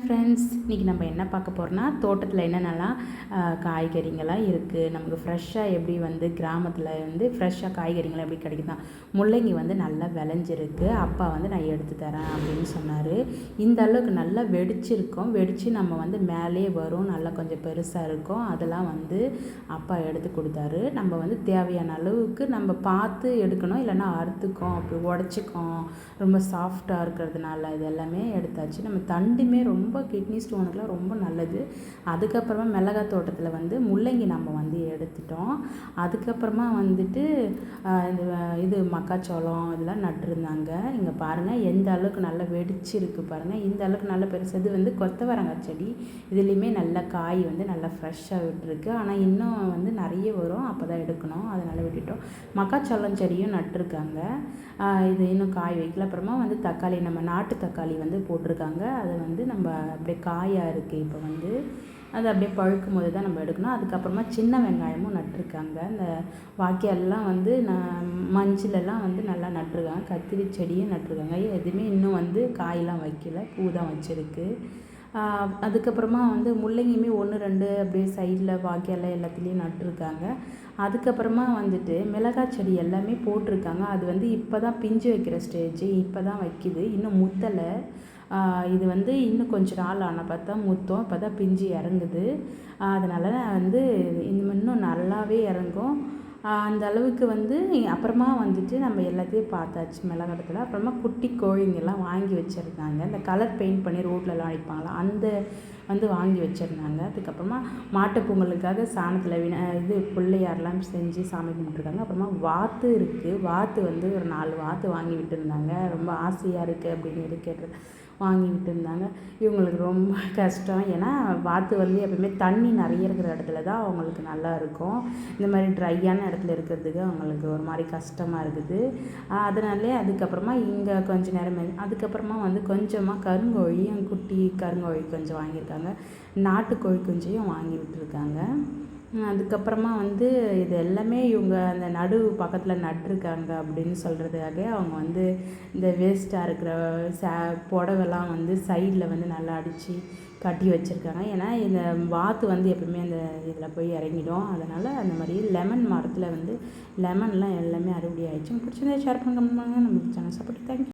Friends, இன்றைக்கி நம்ம என்ன பார்க்க போகிறோன்னா, தோட்டத்தில் என்னென்னலாம் காய்கறிங்கள்லாம் இருக்குது, நமக்கு ஃப்ரெஷ்ஷாக எப்படி கிராமத்தில் ஃப்ரெஷ்ஷாக காய்கறிங்கள்லாம் எப்படி கிடைக்குதான். முள்ளங்கி நல்லா விளைஞ்சிருக்கு. அப்பா நான் எடுத்து தரேன் அப்படின்னு சொன்னார். இந்த அளவுக்கு நல்லா வெடிச்சிருக்கும். வெடித்து நம்ம மேலேயே வரும், நல்லா கொஞ்சம் பெருசாக இருக்கும். அதெல்லாம் அப்பா எடுத்து கொடுத்தாரு. நம்ம தேவையான அளவுக்கு நம்ம பார்த்து எடுக்கணும், இல்லைன்னா அறுத்துக்கும், அப்படி உடச்சிக்கும். ரொம்ப சாஃப்டாக இருக்கிறதுனால இது எல்லாமே எடுத்தாச்சு. நம்ம தண்டுமே ரொம்ப கிட்னி ஸ்டோனுக்குலாம் ரொம்ப நல்லது. அதுக்கப்புறமா மிளகாய் தோட்டத்தில் முள்ளங்கி நம்ம எடுத்துட்டோம். அதுக்கப்புறமா இது மக்காச்சோளம் இதெல்லாம் நட்டுருந்தாங்க. இங்கே பாருங்கள் எந்த அளவுக்கு நல்லா வெடிச்சிருக்கு பாருங்கள். இந்த அளவுக்கு நல்ல பெருசு. இது கொத்தவரங்காய் செடி. இதுலேயுமே நல்ல காய் நல்லா ஃப்ரெஷ்ஷாக விட்டுருக்கு. ஆனால் இன்னும் நிறைய வரும், அப்போ தான் எடுக்கணும், அதனால் விட்டுட்டோம். மக்காச்சோளம் செடியும் நட்டுருக்காங்க. இது இன்னும் காய் வைக்கல. அப்புறமா தக்காளி, நம்ம நாட்டு தக்காளி போட்டிருக்காங்க. அது நம்ம அப்படியே காயாக இருக்குது. இப்போ அது அப்படியே பழுக்கும் போது தான் நம்ம எடுக்கணும். அதுக்கப்புறமா சின்ன வெங்காயமும் நட்டுருக்காங்க. இந்த வாய்க்காலெலாம் மஞ்சளெல்லாம் நல்லா நட்டுருக்காங்க. கத்திரி செடியும் நட்டுருக்காங்க. எதுவுமே இன்னும் காயெலாம் வைக்கல, பூ தான் வச்சுருக்கு. அதுக்கப்புறமா முள்ளங்கியுமே 1 2 அப்படியே சைடில் வாய்க்கால் எல்லாத்துலேயும் நட்டுருக்காங்க. அதுக்கப்புறமா மிளகாய் செடி எல்லாமே போட்டிருக்காங்க. அது இப்போ தான் பிஞ்சு வைக்கிற ஸ்டேஜ், இப்போ தான் வைக்கிது, இன்னும் முத்தலை. இது இன்னும் கொஞ்சம் நாள் ஆனால் பார்த்தா முத்தம், இப்போ தான் பிஞ்சு இறங்குது. அதனால் இன்னும் நல்லாவே இறங்கும். அந்த அளவுக்கு அப்புறமா நம்ம எல்லாத்தையும் பார்த்தாச்சு மிளகாட்டத்தில். அப்புறமா குட்டி கோழிங்கெல்லாம் வாங்கி வச்சுருந்தாங்க. இந்த கலர் பெயிண்ட் பண்ணி ரோட்லலாம் அடிப்பாங்களா, அந்த வாங்கி வச்சுருந்தாங்க. அதுக்கப்புறமா மாட்டு பொங்கலுக்காக சாணத்தில் பிள்ளையாரெலாம் செஞ்சு சாமி கும்பிட்ருக்காங்க. அப்புறமா வாத்து இருக்குது. வாத்து ஒரு 4 வாத்து வாங்கி விட்டுருந்தாங்க. ரொம்ப ஆசையாக இருக்குது அப்படின்னு கேட்டு வாங்கி விட்டுருந்தாங்க. இவங்களுக்கு ரொம்ப கஷ்டம். ஏன்னா வாத்து எப்பவுமே தண்ணி நிறைய இருக்கிற இடத்துல தான் அவங்களுக்கு நல்லா இருக்கும். இந்த மாதிரி ட்ரையான இடத்துல இருக்கிறதுக்கு அவங்களுக்கு ஒரு மாதிரி கஷ்டமாக இருக்குது. அதனாலே அதுக்கப்புறமா இங்கே கொஞ்சம் நேரம் அதுக்கப்புறமா கொஞ்சமாக கருங்கோழியும், குட்டி கருங்கோழி கொஞ்சம் வாங்கியிருக்காங்க. நாட்டுக்கோழி கொஞ்சம் வாங்கி விட்டுருக்காங்க. அதுக்கப்புறமா இது எல்லாமே இவங்க அந்த நடு பக்கத்தில் நட்டுருக்காங்க அப்படின்னு சொல்கிறதுக்காக அவங்க இந்த வேஸ்ட்டாக இருக்கிற புடவெல்லாம் சைடில் நல்லா அடித்து கட்டி வச்சுருக்காங்க. ஏன்னா இந்த வாத்து எப்பவுமே அந்த இதில் போய் இறங்கிடும். அதனால் அந்த மாதிரி லெமன் மரத்தில் லெமன்லாம் எல்லாமே அறுவடை ஆகிடுச்சு. பிடிச்சிருந்தா ஷேர் பண்ணுங்க, நம்ம சேனல் சப்போர்ட். தேங்க்யூ.